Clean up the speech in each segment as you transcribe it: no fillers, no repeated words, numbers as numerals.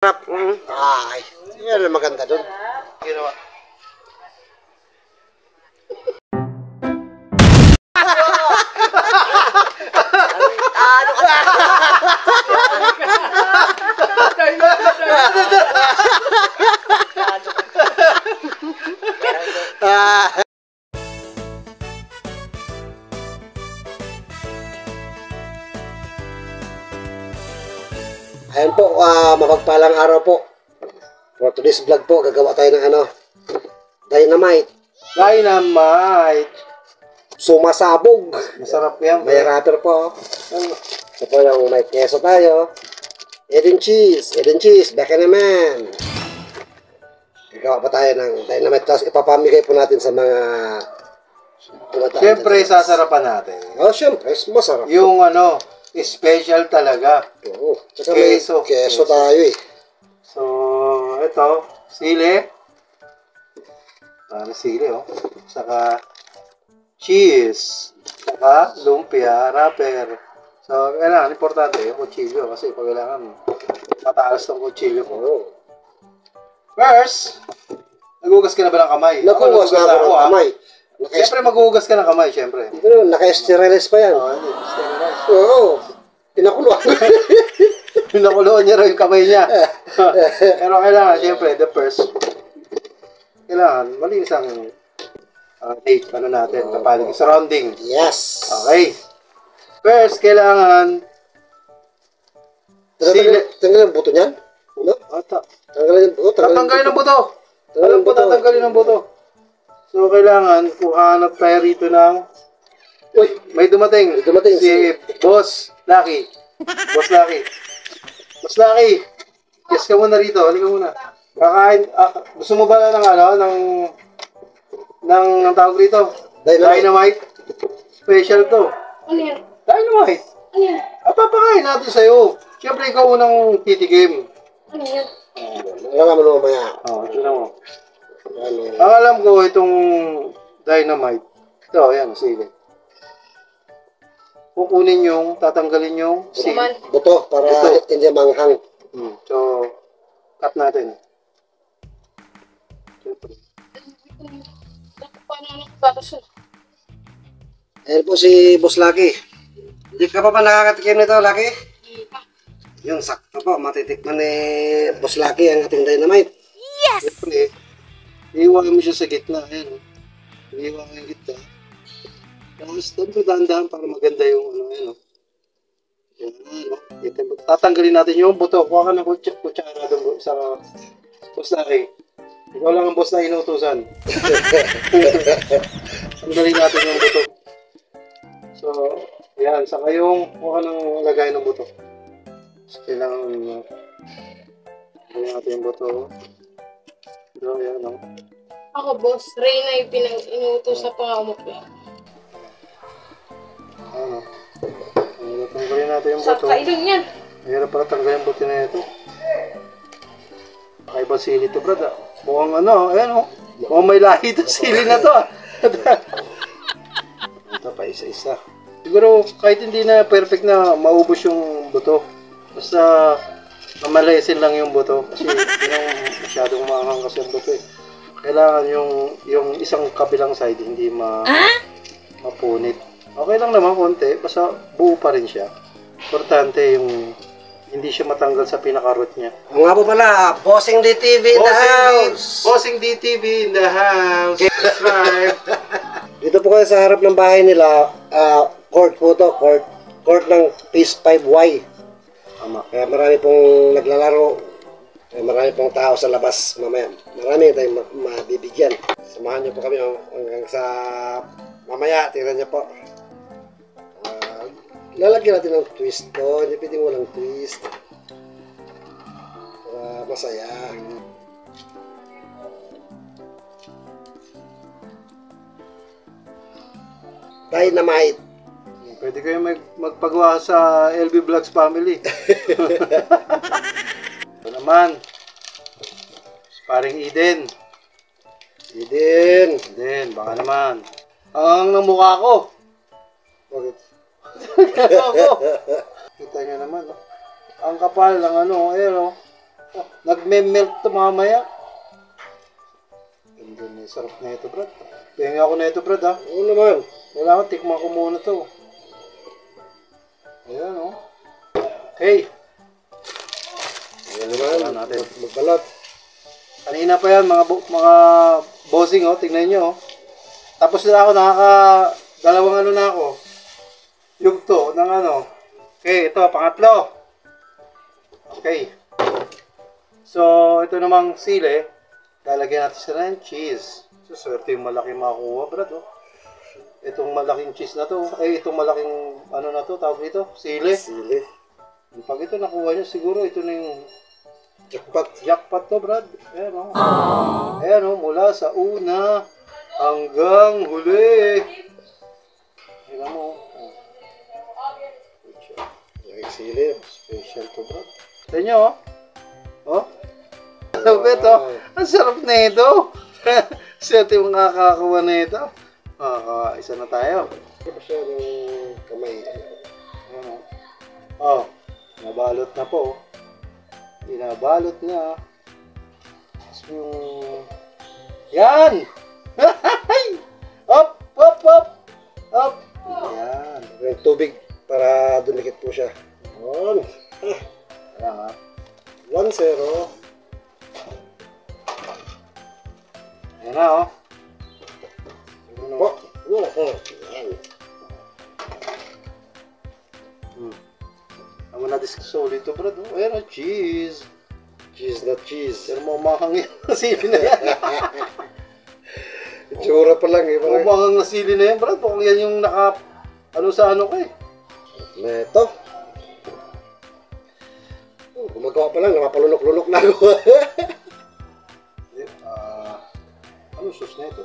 Sarap. Ay, yan ang maganda doon. Ginawa. Ayan po, mapagpalang araw po. For today's vlog po, gagawa tayo ng dynamite. Dynamite! Sumasabog. Masarap yan. May wrapper po. Ito po yung may keso tayo. Eden cheese, baka naman. Gagawa pa tayo ng dynamite. Tapos ipapamigay po natin sa mga Siyempre, sasarapan natin. Oh, siyempre, masarap. Yung special talaga. Oo. Tsaka may keso tayo eh. So, ito, sili. Sili, oh. Saka, cheese. Saka, lumpia, wrapper. So, kailangan, importante yung kutsilyo. Kasi pag kailangan, mataas ng kutsilyo ko. Oo. First, nagugas ka na ba ng kamay? Nagugas na ako ng kamay. Siyempre, maghuhugas ka ng kamay, siyempre. Naka-sterilize pa yan. Oo. Pinakuluan. Pinakuluan niya rin yung kamay niya. Pero kailangan, siyempre, the first, kailangan, malinis ang tape, natin, kapalig, surrounding. Yes. Okay. First, kailangan, tanggalin ang buto niyan? No? Tanggalin ang buto. Tatanggalin ang buto. Alam po, tatanggalin ang buto. So, kailangan, kuhanap tayo rito ng... Uy, may dumating. Si Boss Lucky. Boss Lucky. Boss Lucky. Yes ka muna rito. Halika muna. Kakain. Gusto mo ba ng tawag rito? Dynamite. Special to. Ano yan? Dynamite. Ano yan? Papakain natin sa'yo. Siyempre, ikaw unang titigim. Ano yan? Alam mo mamaya. Ito na mo. Ang alam ko, itong dynamite, ito, ayan, sige. Kukunin yung, tatanggalin yung seal. Buto, para hindi manghang. So, cut natin. Ayan po si Boss Lucky. Hindi ka pa nakakatikim nito, Lucky? Yung sakto po, matitikman ni Boss Lucky ang ating dynamite. Yes! Siyempre, iiwan mo siya sa gitna. Ayan. Iiwan mo yung gitna. Tapos, dahan-dahan para maganda yung ayan. Tatanggalin natin yung buto. Kuha ka ng kutsara doon sa Boss Lucky. Ikaw lang ang boss na inutusan. Tanggalin natin yung buto. So, ayan. Saka yung kuha ng lagay ng buto. So, kailangan tanggalin natin yung buto. So, ayan, Ako, Boss Reyna, yung inuutos sa pangamukla. Tanggalin natin yung Sa buto. kailong yan. Mahirap pala tanggalin yung buto na ito. Kakaiba sili ito, brad. Mukhang ayan mukhang may lahi ito sili na to. Ito pa, isa-isa. Siguro, kahit hindi na perfect na maubos yung buto. Basta, mamalesin lang yung buto. Kasi, yung masyadong maangang kasi yung buto eh. Kailangan yung isang kabilang side hindi mapunit. Okay lang naman konti, basta buo pa rin siya. Importante yung hindi siya matanggal sa pinaka-root niya. O nga po pala, Bossing DTV in the house! Bossing DTV in the house! Subscribe! Dito po kayo sa harap ng bahay nila, court po to, court ng Phase 5Y. Tama. Kaya marami pong naglalaro, marami pong tao sa labas mamaya. Marami tayong mabibigyan. Samahan niyo po kami hanggang sa mamaya. Tingnan niyo po. Lalagyan natin ng twist to. Hindi pwedeng walang twist. Para masaya. Dynamite. Pwede kayo magpagawa sa LB Vlogs family. Ito naman. Paring Eden. Baka naman. Ang mukha ko. Bakit? Kita nyo naman. Ang kapal ng ayan Nagme-melt to mamaya. Ganda na, sarap na ito, Brad. Pahinga ako na ito, Brad, ha. Oo naman. Kailangan tikman ko muna to. Ayan, oh. Okay. Ayan naman. Tingnan natin. Magbalot. Kanina pa yan, mga bossing, oh. Tingnan nyo, oh. Tapos na ako, dalawang ano na ako. Yugto ng ano. Okay, ito, pangatlo. Okay. So, ito namang sili. Lalagyan natin siya ng cheese. So, swerte yung malaki makuha, Brad, oh. Itong malaking cheese na to, itong malaking ano na to, tawag dito, sili. Sili. Pag ito nakuha nyo, siguro ito na yung Jackpot. jackpot to, Brad. Ayan, oh. Ayan, oh, mula sa una hanggang huli. Ayan mo, oh. Yung sili. Special to, Brad. Tignan nyo, oh. Oh. Ano ba ito? Ang sarap na ito. Swerte yung makakakuha na ito. Isa na tayo. Ito pa siya ng kamay. Ayan, oh. Oh, nabalot na po. Binabalot na. Tapos yung... Yan! Up! Up! Up! Up! Yan. Yung tubig para dumikit po siya. Ayan. Ayan, ha. 1-0. Ayan na, oh. Oh. Ayan. Naman natin solid to, Brad. Oh, ayan, oh, cheese. Cheese na cheese. Pero mamahang yung sili na yan. Itsura pa lang eh. Mamahang na sili na yan, Brad. Mukhang yan yung ano sa ano ko eh. Neto. Gumagawa pa lang, napapalunok-lunok na ako. Ano sauce na ito?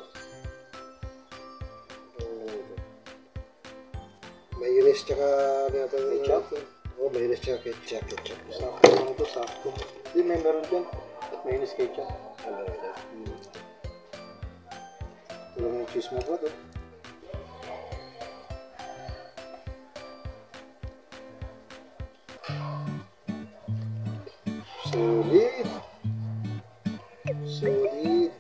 Mayonnaise tsaka ano natin? Ketchup? Oh, mayonnaise tsaka ketchup. Sakto lang ito, sakto. Hindi, may meron dyan. At mayonnaise ketchup. Ito lang yung cheese mo ba ito? Solid. Solid.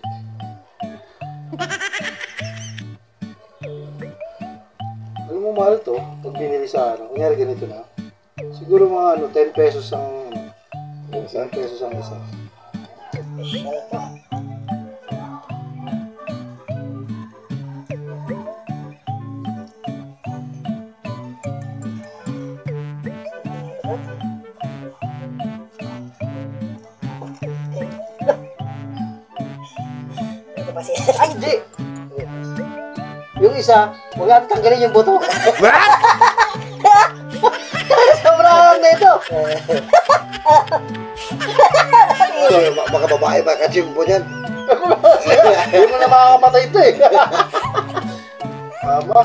Alam mo, mahal to, pag binili sa ano, kunyari ganito na, siguro mga ano, 10 pesos ang, 10 pesos ang isa. Ay, hindi! Yung isa, huwag natin tanggalin yung buto. What? Sobrang na ito. Baka babae ba kachimbo niyan? Hindi mo na makakamatay ito eh. Tama.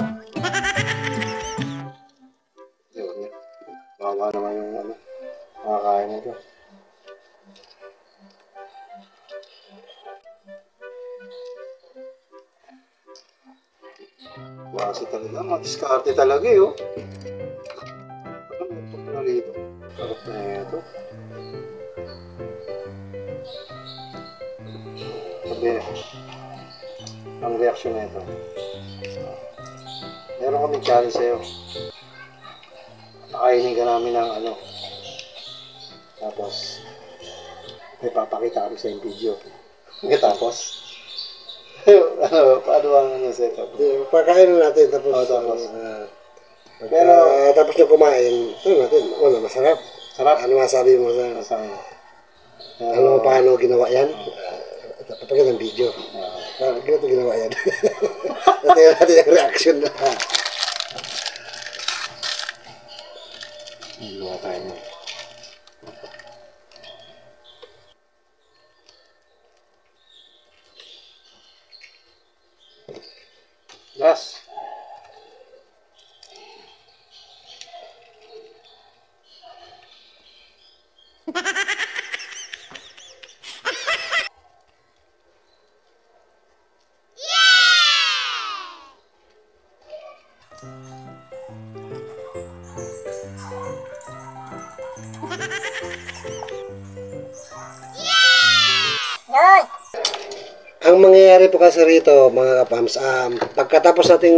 Bawa naman yung ano, makakain ito. Base talaga, madiskarte talaga eh, oh. Ano dito? Sarap na ito. Sabi, ang reaksyon na ito. Meron kaming challenge sa'yo. Nakainin ka namin ng ano. Tapos, may papakita kami sa yung video. Tapos, ano, paano ang ano setup? Pagkain na natin tapos. Tapos. Pero tapos nyo kumain, ito natin, masarap. Sarap. Ano masabi mo sa ano paano ginawa yan? Papagyan ng video. Ganito ginawa yan. Natin yung reaction na. Ginawa tayo na. Last. Ang mangyayari po kasi rito, mga kapams, pagkatapos nating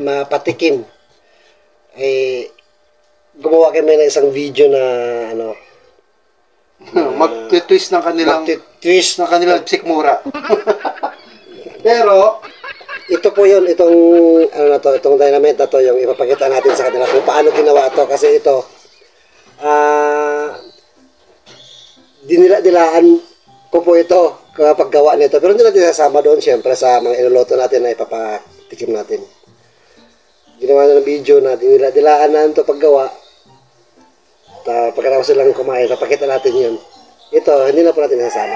mapatikim, ay gumawa kami ng isang video na ano, Magtitwist ng kanilang magti-twist ng kanilang sikmura. Pero ito po yun, itong ano na to, itong dynamite na to, yung ipapakita natin sa kanila kung paano ginawa to. Kasi ito, dinila-dilaan ko po ito kapag gawa nito. Pero hindi natin sasama doon, syempre, sa mga iluluto natin na ipapatikim natin. Ginawa na ng video na dinila-dilaan na ito paggawa. Pagkatapos silang kumain, papakita natin yun. Ito, hindi na po natin sasama.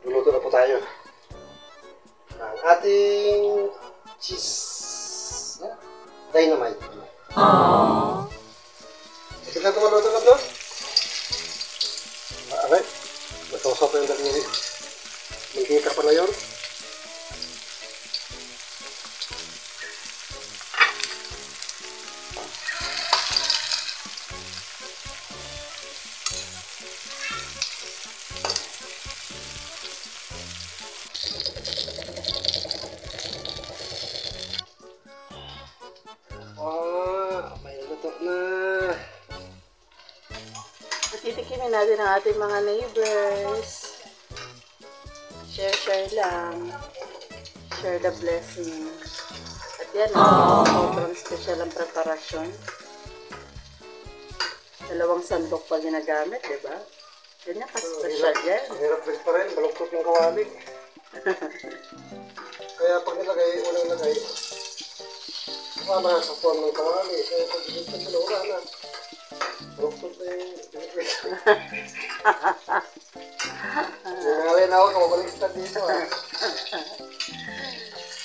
Luluto na po tayo. Ang ating cheese. Dynamite. Aww. Ito na luto na po. Aray. Matosok pa yung daliri. Magkita pa na yun. May luto na. Titikimin natin ang ating mga neighbors. Share lang. Share the blessing. At yan, sobrang special ang preparasyon. 2 sandok pa ginagamit, di ba? Ganyan ka-special yan. Ang hirap pa rin, baluktot yung kawali. Kaya pag nilagay, unang nilagay, sa form ng kawali. Kaya pag dito nila, wala na. Baluktot na yung nangalay na ako, kumabaliktad dito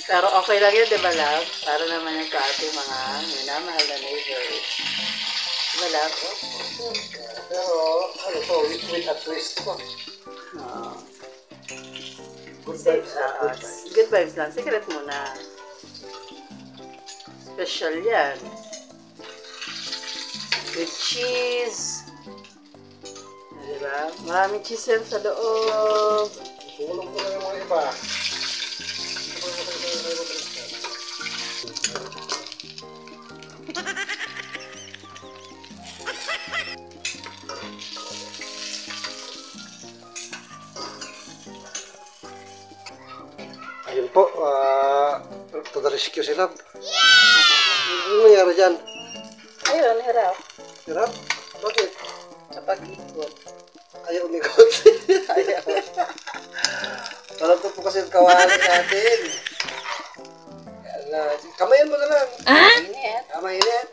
Pero okay lang yun, di ba, love? Para naman yung sa ating mga minamahal na neighbors. Di ba, love? Pero, ano to, with a twist po. Good vibes na. Good vibes lang. Secret muna. Special yan. With cheese. Diba? Maraming cheese yan sa loob. Sulong ko na yung mga iba. Ayun po, to the rescue si Love. Ano nangyari dyan? Ayun, hirap. Hirap? Bakit? Kapag ikot. Ayaw umikot. Ayaw. Parang ito po kasi yung kawali natin. Kamayan mo na lang. Init. Kamayan.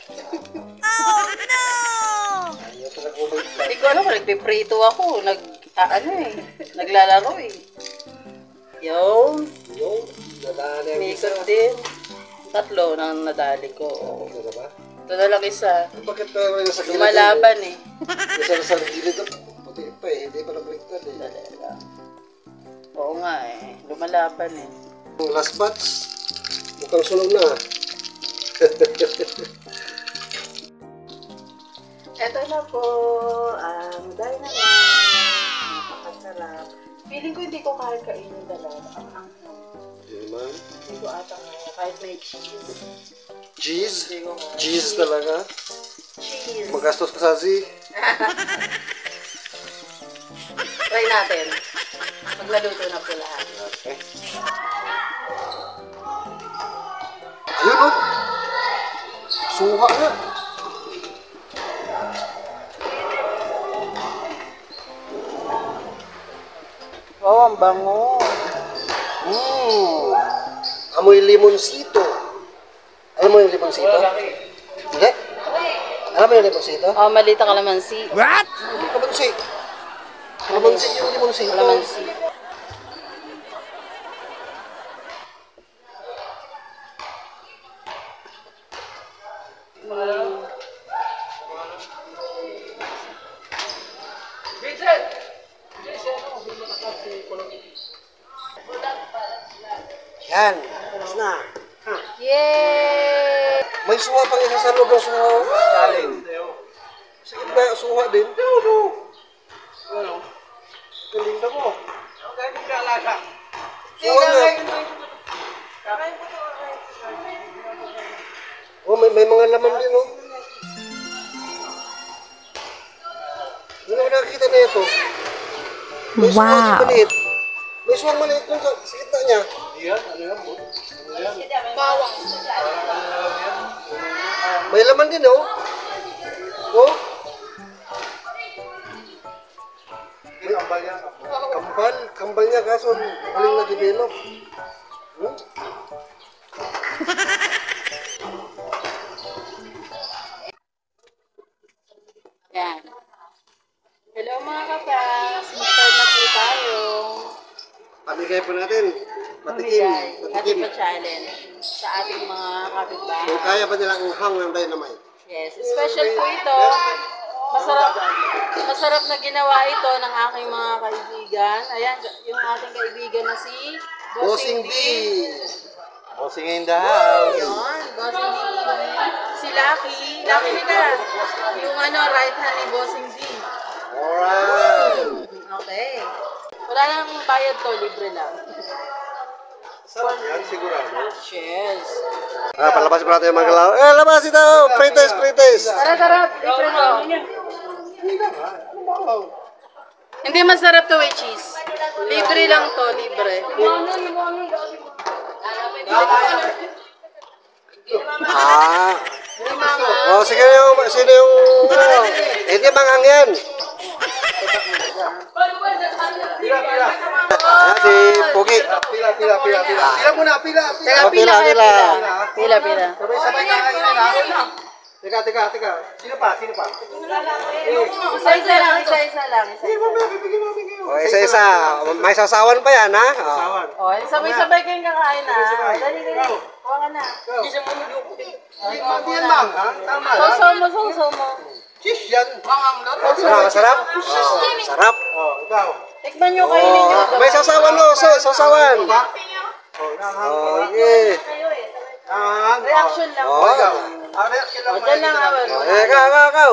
Oh, no! Ayaw ko nag-ubay. Hindi ko alam, nagpiprito ako. Naglalaro eh. Yung, Yung, nadali ang isa. umikot din. 3 nang nadali ko. Ano na ba? Ito na lang isa. Bakit pero yung sa gilid? Lumalaban eh. Isa na sa gilid. Puti pa eh. Hindi pa nabaliktad eh. Oo nga eh. Lumalaban eh. Yung last batch, mukhang sunog na. Ito na po ang dynamite. Napakasarap. Feeling ko hindi ko kaya kainin dalawa. Ang anghang. Hindi naman. Hindi ko ata kaya. Kahit may cheese. Cheese? Hindi ko kaya. Cheese talaga. Cheese. Magastos ka sa Z. Try natin. Pag naluto na po lahat. Okay. Ayun o. Suha na. Wow, ang bango. Amoy limonsito. Alam mo yung limonsito? Hindi? Alam mo yung limonsito? Oh, malita kalamansi. Hindi kalamansi. Kalamansi yung limonsito. Kalamansi. Yan. Tapos na. Yay! May suha pang isa sa loob ng suha. Sige ba, suha din? Ano? Galing na mo. Suha nga. Oh, may mga laman din, oh. Ano ko nakikita na ito? May suha din maliit. May suha maliit dun sa gitna niya. Yan, ano yan mo? Bawang. May laman din, oh. Oh, May kambal yan. kambal niya kaso huling na-develop. Yan. Hello mga kapas. Mag-start na po tayo. Pamigay po natin. Patikim. Mamigay. Patikim. Ating challenge sa ating mga kapitbahay. Kung kaya ba nilang hang ng dynamite? Yes. Special po ito. Masarap na ginawa ito ng aking mga kaibigan. Ayan, yung ating kaibigan na si Bossing D. Bossing in the house. Yun, Bossing D. Si Lucky. Lucky nila. Yung right hand ni Bossing D. Alright. Okay. Wala nang bayad to, libre lang. Sarap yan, sigurado. Cheers. Palabas po natin yung mga galaw. Labas ito! Pre-test, pre-test! Tara, libre to. Hindi masarap to with cheese. Libre lang to, libre. Hindi mama. Oh, sige sino yung, hindi mangang yan. Si Pugi. Pila. Pila muna, pila. Teka, pila. Sabay-sabay kakainin ha. Teka. Sino pa? Isa-isa lang. Oh, isa-isa. May sasawan pa yan, ha? Oh. Sawan. Oh, sabay-sabay kayong kakain na. Dali. Kuha ka na. Hindi yan lang ha. Tama lang. Soso mo. Cheese yan. Masarap? Oh, sarap. Oh, ikaw. Tikman nyo, kainin nyo. Oh, may sasawan, no? Sasawan. Oh, nahang. Okay. Nahang. Reaction lang. Oh. Reaction lang. Diyan lang ako.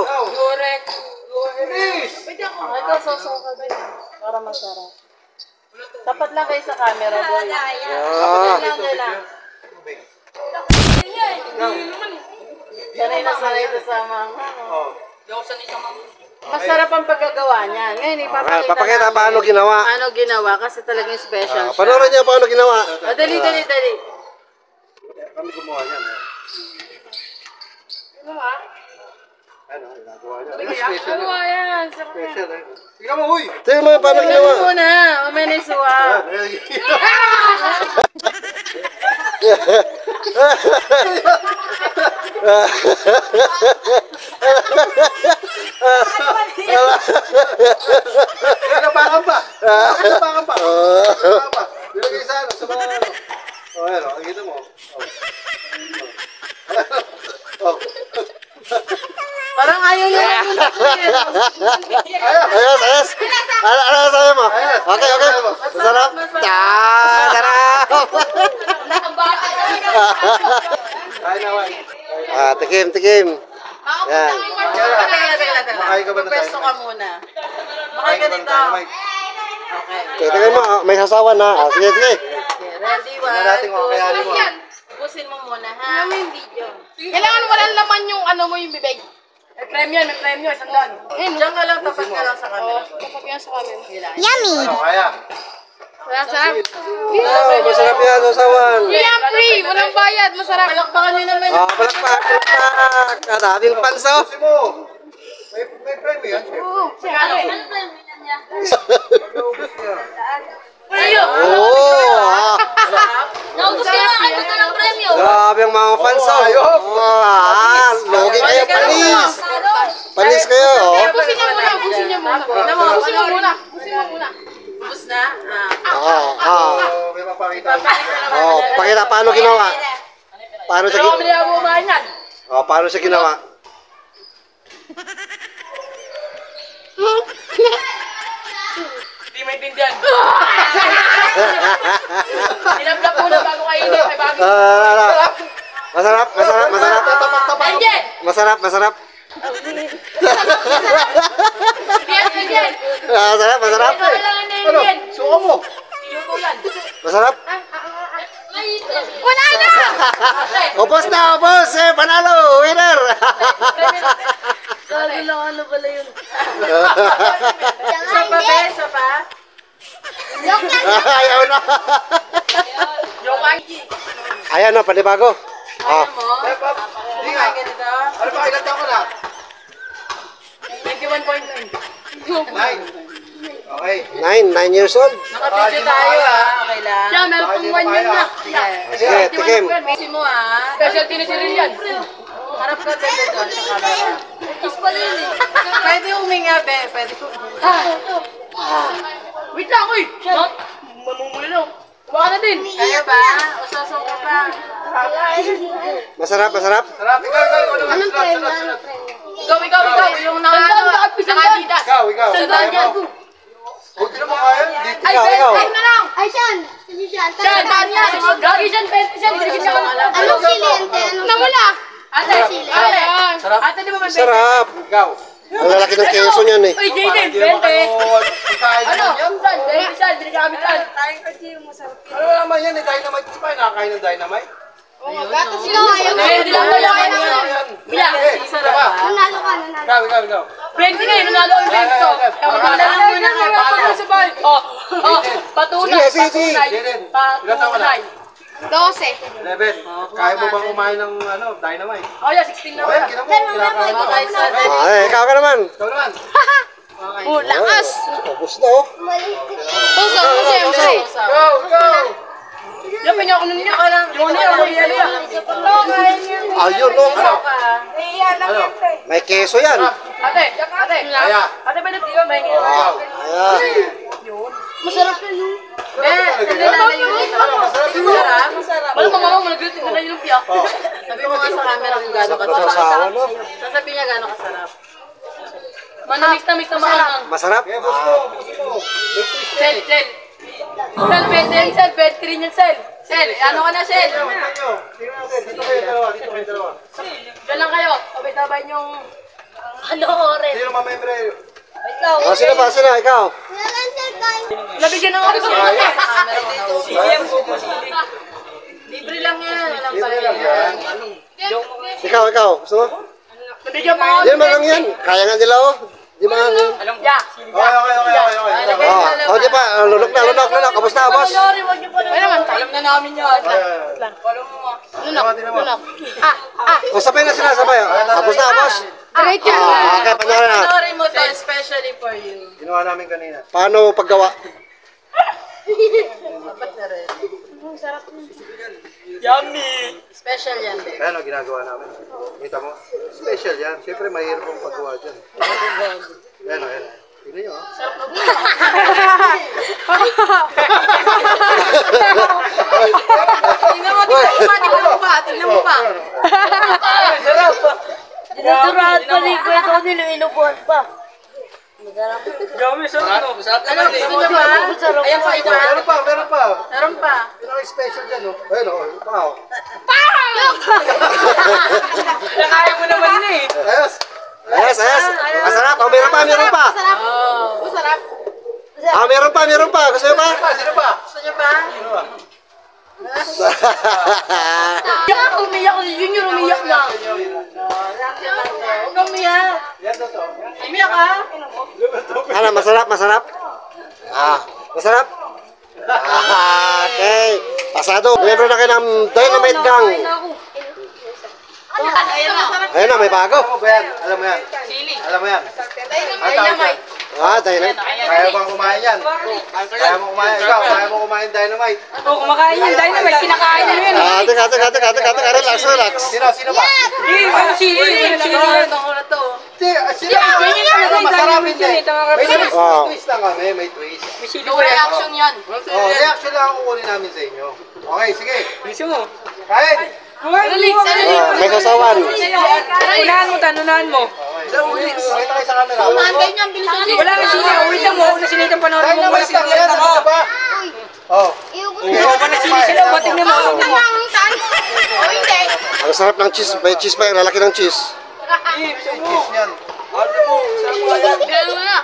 Ikaw. Correct. Please. Ikaw, soso ka din. Para masarap. Tapat lang kayo sa camera, boy. Ah. Diyan lang. Sanay na sa mga Oh. Masarap ang paggagawa niyan. Ngayon, Papakita paano ginawa. Paano ginawa kasi talagang special siya. Panoorin niyo paano ginawa. Dali. Kami gumawa niyan. Ano ba? Ano, ginagawa niya. Ano ba yan? Sarap yan. Special eh. Tingnan mo, huy! Tingnan mo paano ginawa. Tingnan muna. Mamaya na isuwa. Kinabakan pa! Nilagay sa ano, sa mga ano. Oh, ano, ang kita mo. Oh. Parang ayaw niya lang yung Ayos. Ano sabi mo? Okay. Masarap? Sarap. Ay, naman. Tikim. Yan. Makain ka ba na tayo? Pwesto ka muna. Makain ka dito. Okay. Tingnan mo, may sasawan na. Sige. Okay, ready, Tingnan natin kung kakayanin mo. Ubusin mo muna, ha? Ano yung video? Kailangan walang laman yung ano mo yung bibig. May premyo, isang daan. Diyan ka lang, tapat ka lang sa camera. Kapag yan sa kamin. Ano, kaya? Masarap. Masarap yan, sasawan. Yan, free. Walang bayad. Masarap. Palakpakan nyo naman. Palakpak. Kadaming panso. Kasi mo. May premyo yan, chef. Ano eh? Mag-uubos niya. Naubos ka na. Ano ka ng premyo? Grabe ang mga panso. Logi kayo, panis kayo. Busin niyo muna. Ubus na? May mapakita. Pakita paano ginawa. Paano siya ginawa. Hindi maintindihan. Nilablak muna bago kainin. Ay, bago. Masarap, masarap, masarap. Angel! Masarap, masarap. Angel! Masarap, masarap. Ito lang ang Angel. Suka mo. Iluto yan. Masarap. Wala na! Upos na, upos. Eh, panalo. Winner. Sabi lang ano pala yun. Isa pa, be? Isa pa? Ayaw na. Yung ang Ayan na, panibago. Ah. Hindi nga. Ano ba, ilan taon ka na? 21.9. 9. Okay. 9 years old. Nakapidyo tayo okay lang. Siya, meron pang 1 year na. Sige, tikim. Kasi mo Specialty ni Cyril yan. Harap ka bebe doon sa camera. Kiss pala yun eh. Pwede huminga, be. Pwede ko. Wait lang, uy! Mamumuli na. Baka na din. Kaya ba? Usasok ka pa. Masarap, masarap. Sarap, ikaw. Sunod. Ikaw. Yung nakakita. Ikaw. Sandaan Kaya mo. yan. Huwag ka naman kaya. Dito. Ay, Ikaw. 20 na lang. Ay, Sean! Sige, Sean. Siya, daan yan. Gagi siya, 20 siya. Hindi siya Anong silente? Anong Namula. Ate, ate, di ba may 20? Sarap. Ikaw. Ang lalaki ng keso niyan eh. Uy, Jaden, Hindi naman 20. kayo kakain Ano? naman yan. Saan? Dahil saan? Dinagamit saan? Tayo kasi yung masarap. Ano naman yan eh, dynamite. Di ba nakakain ng dynamite? gatas yun? Ayaw Ay, hindi lang wala kayo naman. Yan. Bila. Sarap ba? Nanalo ka, nanalo. Ikaw. 20 kayo, nanalo ang 20 to. Magdala muna kayo. Patunay. Sige, sige. Jaden, ilan taon ka na? 12. 11. Kaya mo bang kumain ng dynamite? Oh, yeah, 16 na Okay, wala. kinakain mo. Ah, ikaw ka naman. Ikaw naman. Lakas. Ubus na oh. Puso, puso. Go. Yan, pinya ko na niya. Yung ano yan, Ayun oh. Ano? May keso yan. Ate. Kaya. Ate, pwede di ba may Wow. Ayan. Masarap na yun. Masarap. Wala mga mama, malagot na yung lumpia. Sabi mo nga sa camera kung gano'n Sa kasarap. sasawa no. Sasabihin niya gano'n kasarap. Manamix na maangang. Masarap. Sel. Sel, bed 3 niyan, Sel. Sel, ano ka na, Sel? Dito kayo dalawa. Diyan lang kayo. Sabay-sabay niyong... Ano, oren? Sino mamembre? Oh, sino ba? Sino? Ikaw? Nabigyan ng ako sa Libre lang yan. Walang Libre lang pala yan. Ikaw. Gusto mo? Nabigyan mo ako. Di naman lang yan. Kaya nga nila oh. Di ba nga? Yeah. Oh, di pa. Lunok na. Kamusta, boss? Ay naman, alam na namin yun. Lunok. O, sabay na sila, sabay. Kamusta, boss? Great yan. Okay, panoorin na. Panoorin mo to, especially for you. Ginawa namin kanina. Paano paggawa? Dapat na rin. Yummy. Special yan, be. Ayan o, ginagawa namin. Kita mo? Special yan. Siyempre, mahirap ang paggawa dyan. Ayan o. Tignan nyo ah. Tingnan mo pa. Tingnan mo pa. Dinadurahan pa rin ko ito nila, inubuhan pa. Yummy, sarap. Ano, gusto niyo ba? Ayan pa, iba. Meron pa. Meron pa. Meron ang special dyan o. Ayan o. Pao. Kaya mo naman na eh. Ayos. Masarap. Oh, meron pa. Masarap. Meron pa. Gusto nyo pa? Sino pa? Gusto niyo ba? Umiyak si Junior, umiyak na. Huwag kang umiyak. Yan to. Umiyak ka? Ano, masarap. Masarap? Okay. Pasado. Member na kayo ng Dynamite Gang. Ayun na, may bago. Alam mo ba yan? Alam mo yan? Sili. Alam mo yan? Ang tawag dyan? Dynamite. Kaya bang kumain yan? Kaya mo kumain? Ikaw, kaya mo kumain dynamite? Oo, kumakain yan. Dynamite, kinakain na yun. Ate. Relax. Sino ba? Sili. Masarap hindi. May twist lang kami, may twist. No reaction yan. Oh, reaction lang ang kukunin namin sa inyo. Okay, sige. Gusto mo? Kain! May sasawan. Unahan mo. Pakita kayo sa camera. Wala nga sili. Wait lang mo. Una sinitang panoorin mo. Dynamite lang yan. Ano ba? Oh. Ikaw pa nagsisisilaw, ba't tingnan mo? Ang saan? O hindi. Ang sarap ng cheese. May cheese pa yan. Lalaki ng cheese. Cheese yan. Ganun na.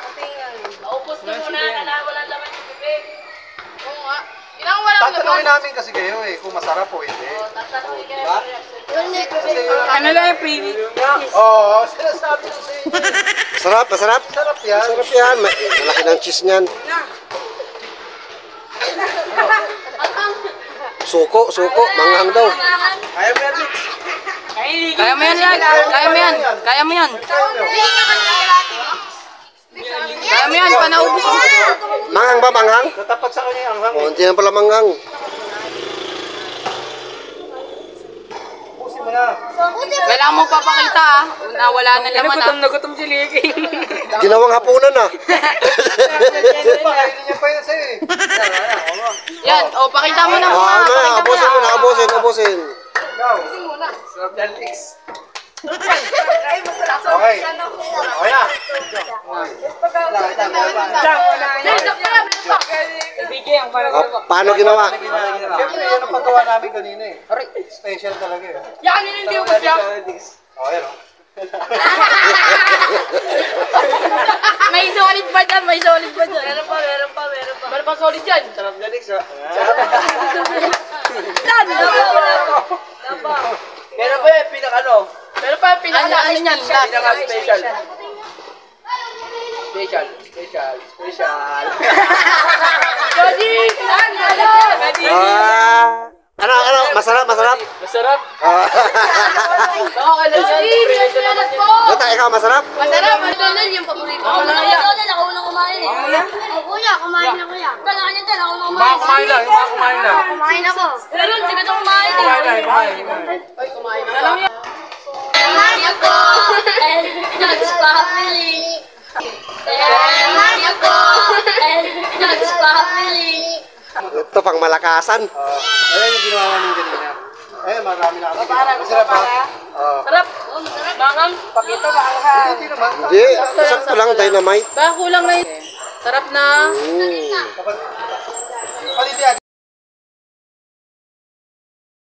Naubos na muna na wala laman yung bibig. Oo nga. Ilang walang Tatanungin laman. namin kasi kayo kung masarap o hindi. Tatanungin kayo. Ano lang yung preview? Oo, sinasabi ko sa inyo. Masarap, masarap. Sarap yan. Masarap yan. Lalaki ng cheese niyan. Suko, suko. Manghang daw. Kaya mo yan, Mix. Kaya mo yan, Lag. Kaya mo yan. Kaya mo yan. Kaya mo yan, panaubos mo. Manghang ba, manghang? Natapat sa kanya yung anghang. O, hindi na pala manghang. Pusin mo na. Kailangan mo papakita ah. Na wala na laman ah. Nagutom si Liki. Ginawang hapunan na. Pakainin niya pa yun sa'yo eh. Yan, o pakita mo na Ah, muna. na, abusin mo na, abusin, abusin. Ikaw. Sarap yan, Mix. Okay. Okay na. Ah, paano ginawa? Siyempre, yan ang paggawa namin kanina eh. Special talaga eh. Yan, hindi ko siya. Oh, yan o. May solid pa dyan, may solid pa dyan. Meron pa, meron pa, meron pa. Meron pa solid yan. Sarap yan, Mix ha. Yan, Pero ba yung pinaka-ano? Pero pa yung pinaka ano yan? Pinaka-special. Special. Jody! Saan? Ano, masarap, masarap. Masarap. Ah, Oo, alam mo. Jody! po! Bata, ikaw, masarap? Masarap. McDonald's yung paborito ko. McDonald's, ako unang kumain eh. Kuya, kumain na kuya. Kailangan niya dyan, ako unang kumain. Kumain lang, kumain lang. Kumain ako. Pero hindi ka na kumain eh. Ay, kumain na ba? Mario ko, and nuts family. And Mario ko, and nuts family. Ito, pang malakasan. Ayan yung ginawa namin kanina. Ayan, marami na kami. Masarap ba? Oo. Sarap. Mangang. Pakito, maanghang. Hindi naman. Hindi, sakto lang, dynamite. Baka kulang na yun. Sarap na. Palit yan.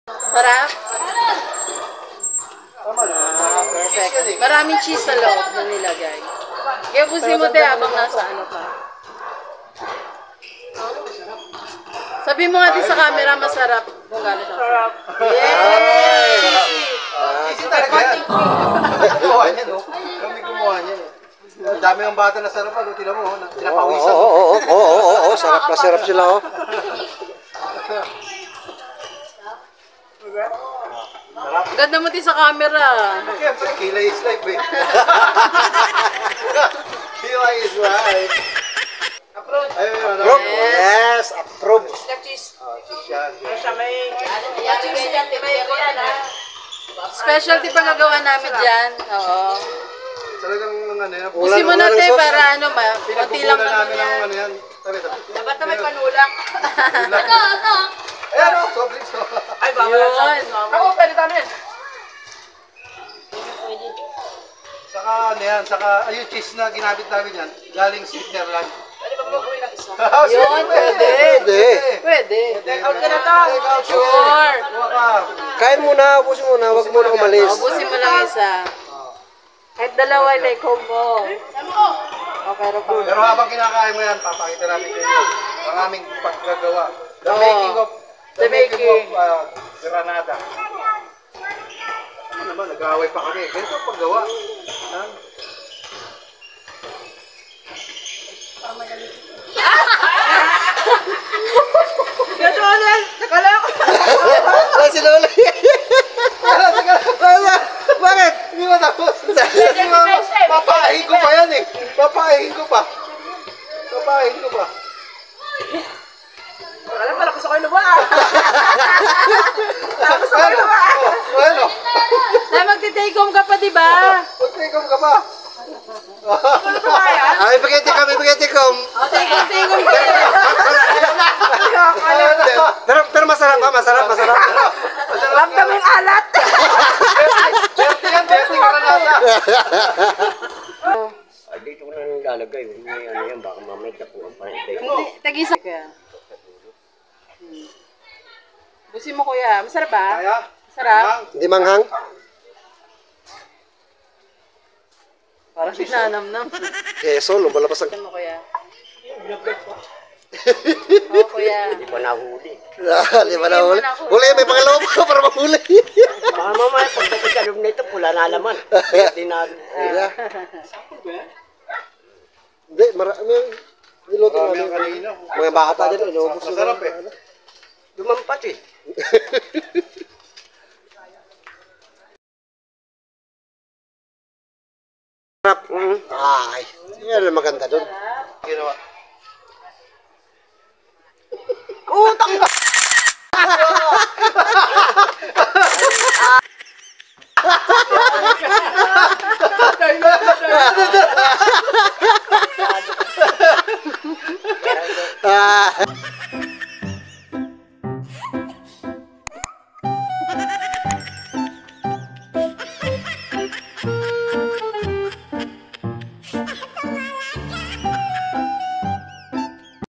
Sarap. Tama na. Perfect. Maraming cheese sa loob na nilagay. Kaya busin mo tayo habang nasa ano pa. Sabi mo nga din sa camera, masarap. Kung gano'n siya. Sarap. Easy talaga yan. Gumawa niya, no? Kami gumawa niya eh. Ang dami ng bata na sarap. Ano, tinan mo, Oo, tinapawisan. oo, sarap na sarap sila, oh. Ganda mo din sa camera. Siyempre, kilay is life eh. Kilay is life. Ayun, Approve? Yes, approve. cheese yan. Specialty pa nagawa namin dyan. Oo. Talagang ano yan. Busin mo Wala na ng tayo sauce. para ano ma. Kunti lang Pinagkukulan naman namin yan. ng ano yan. Tabi. Dapat na may panulak. Ito. Ayan o, soft drinks o. Ay, yun. Ako, pwede tayo yan. Saka ano yan, saka yung cheese na ginamit namin yan, galing Switzerland. Pwede ba mag-uwi ng isa? Yun, pwede. Pwede. Take out ka na to. Sure. Kuha ka. Kain muna, ubusin muna, huwag muna umalis. Ubusin mo lang isa. Kahit dalawa, like home mo. Okay, Pero habang kinakain mo yan, papakita namin kayo ang aming paggagawa. The Oo. making of The making. Granada. Ano naman, nag-aaway pa kami. Ganito ang paggawa. Yan. Ay, si Lola. Bakit? Hindi matapos. Papahin ko pa yan eh. Papahin ko pa. Alam, malakas ako yung luwa. Ano? Ay, magti-take home ka pa, di ba? Magtikom ka pa. Ay, spaghetti kami, spaghetti kom. Take home ka. Pero masarap ba? Masarap. Ramdam yung alat. Dirty yan, dirty Granada. Dito ko na nilalagay. May ano yan, baka mamaya tapuan pa rin. Tag-isa ka. Ayusin mo kuya. Masarap ba? Kaya? Masarap? Hindi manghang? Parang sinanamnam. Keso, lumalabas ang... Ayusin mo kuya. Oo kuya. Hindi pa nahuli. Di ba na huli? Huli, may pangalawa pa para mahuli. Baka mamaya, pagdating sa loob na ito, pula na laman. Hindi na... Yeah. Hindi, marami. Niluto Marami namin. ang kanina. Mga bata dyan, inubos nila. Masarap eh. Lumampas eh. Sarap. Ay, yan ang maganda dun. Ginawa. Utang ka! Ah.